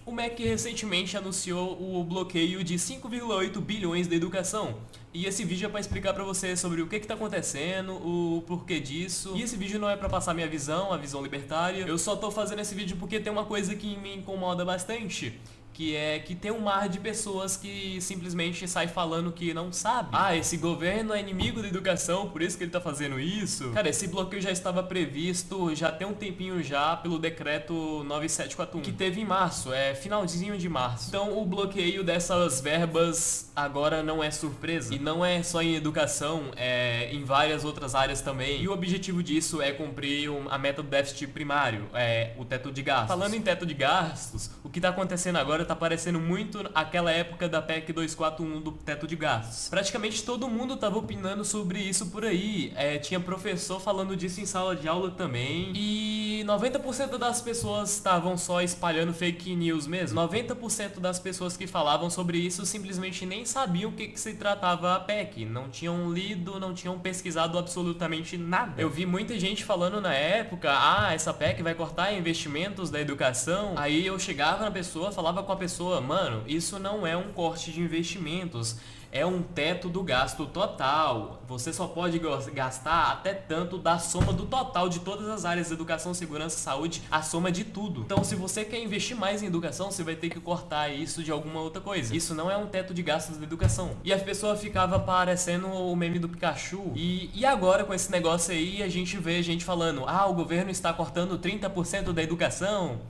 O MEC recentemente anunciou o bloqueio de 5,8 bilhões da educação. E esse vídeo é para explicar para você sobre o que está acontecendo, o porquê disso. E esse vídeo não é para passar minha visão, a visão libertária. Eu só tô fazendo esse vídeo porque tem uma coisa que me incomoda bastante. Que é que tem um mar de pessoas que simplesmente sai falando que não sabe. Ah, esse governo é inimigo da educação, por isso que ele tá fazendo isso. Cara, esse bloqueio já estava previsto, já tem um tempinho já, pelo decreto 9741, que teve em março, finalzinho de março. Então o bloqueio dessas verbas agora não é surpresa. E não é só em educação, é em várias outras áreas também. E o objetivo disso é cumprir a meta do déficit primário, o teto de gastos. Falando em teto de gastos, o que tá acontecendo agora tá parecendo muito aquela época da PEC 241 do teto de gastos. Praticamente todo mundo tava opinando sobre isso por aí. Tinha professor falando disso em sala de aula também. E 90% das pessoas estavam só espalhando fake news mesmo. 90% das pessoas que falavam sobre isso simplesmente nem sabiam o que se tratava a PEC. Não tinham lido, não tinham pesquisado absolutamente nada. Eu vi muita gente falando na época, essa PEC vai cortar investimentos da educação. Aí eu chegava na pessoa, falava com a pessoa, mano, isso não é um corte de investimentos, é um teto do gasto total. Você só pode gastar até tanto da soma do total de todas as áreas de educação, segurança, saúde, a soma de tudo. Então, se você quer investir mais em educação, você vai ter que cortar isso de alguma outra coisa. Isso não é um teto de gastos da educação. E a pessoa ficava parecendo o meme do Pikachu. E agora, com esse negócio aí, a gente vê gente falando, o governo está cortando 30% da educação.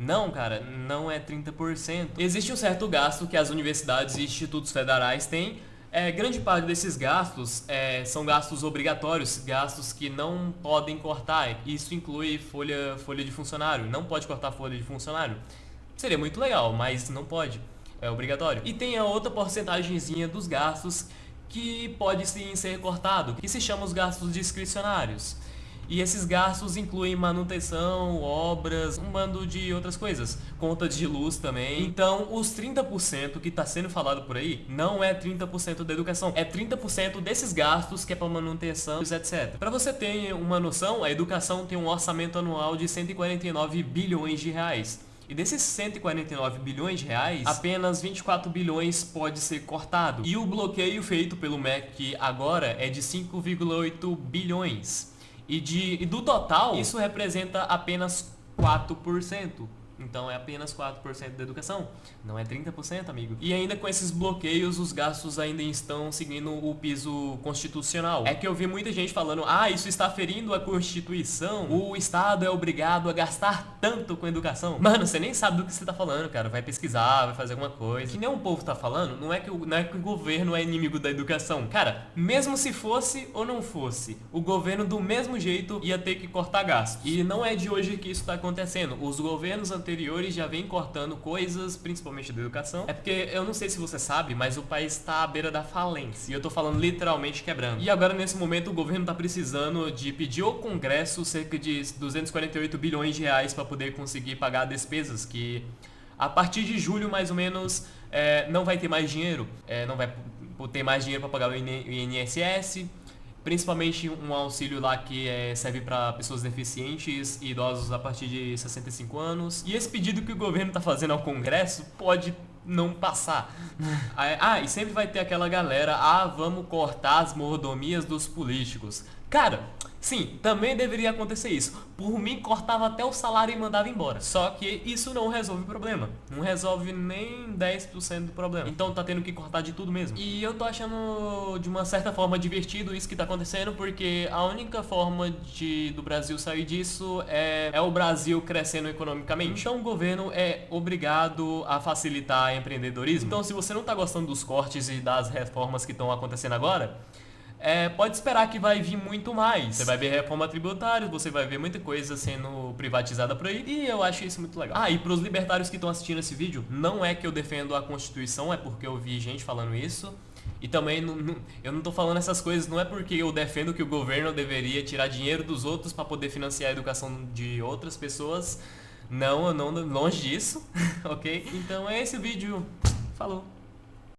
Não, cara, não é 30%. Existe um certo gasto que as universidades e institutos federais têm. Grande parte desses gastos são gastos obrigatórios, gastos que não podem cortar. Isso inclui folha de funcionário. Não pode cortar folha de funcionário. Seria muito legal, mas não pode. É obrigatório. E tem a outra porcentagemzinha dos gastos que pode sim ser cortado, que se chama os gastos discricionários. E esses gastos incluem manutenção, obras, um bando de outras coisas. Conta de luz também. Então, os 30% que está sendo falado por aí não é 30% da educação. É 30% desses gastos que é para manutenção, etc. Para você ter uma noção, a educação tem um orçamento anual de 149 bilhões de reais. E desses 149 bilhões de reais, apenas 24 bilhões pode ser cortado. E o bloqueio feito pelo MEC agora é de 5,8 bilhões. E do total, isso representa apenas 4%. Então é apenas 4% da educação, não é 30%, amigo. E ainda com esses bloqueios, os gastos ainda estão seguindo o piso constitucional. É que eu vi muita gente falando, isso está ferindo a Constituição, o Estado é obrigado a gastar tanto com educação. Mano, você nem sabe do que você tá falando, cara. Vai pesquisar, vai fazer alguma coisa. Que nem o povo tá falando, não é que o governo é inimigo da educação. Cara, mesmo se fosse ou não fosse, o governo do mesmo jeito ia ter que cortar gastos. E não é de hoje que isso tá acontecendo. Os governos anteriores já vem cortando coisas, principalmente da educação. É porque, eu não sei se você sabe, mas o país está à beira da falência. E eu tô falando literalmente quebrando. E agora, nesse momento, o governo tá precisando de pedir ao Congresso cerca de 248 bilhões de reais para poder conseguir pagar despesas que, a partir de julho, mais ou menos, não vai ter mais dinheiro. Não vai ter mais dinheiro para pagar o INSS. Principalmente um auxílio lá que serve para pessoas deficientes e idosos a partir de 65 anos. E esse pedido que o governo está fazendo ao Congresso pode não passar. E sempre vai ter aquela galera, vamos cortar as mordomias dos políticos. Cara, sim, também deveria acontecer isso. Por mim, cortava até o salário e mandava embora. Só que isso não resolve o problema. Não resolve nem 10% do problema. Então tá tendo que cortar de tudo mesmo. E eu tô achando, de uma certa forma, divertido isso que tá acontecendo, porque a única forma do Brasil sair disso é o Brasil crescendo economicamente. Então o governo é obrigado a facilitar o empreendedorismo. Então, se você não tá gostando dos cortes e das reformas que estão acontecendo agora, pode esperar que vai vir muito mais. Você vai ver reforma tributária, você vai ver muita coisa sendo privatizada por aí, e eu acho isso muito legal. E pros libertários que estão assistindo esse vídeo, não é que eu defendo a Constituição, é porque eu vi gente falando isso. E também, eu não tô falando essas coisas, não é porque eu defendo que o governo deveria tirar dinheiro dos outros para poder financiar a educação de outras pessoas. Não, longe disso, ok? Então é esse o vídeo. Falou!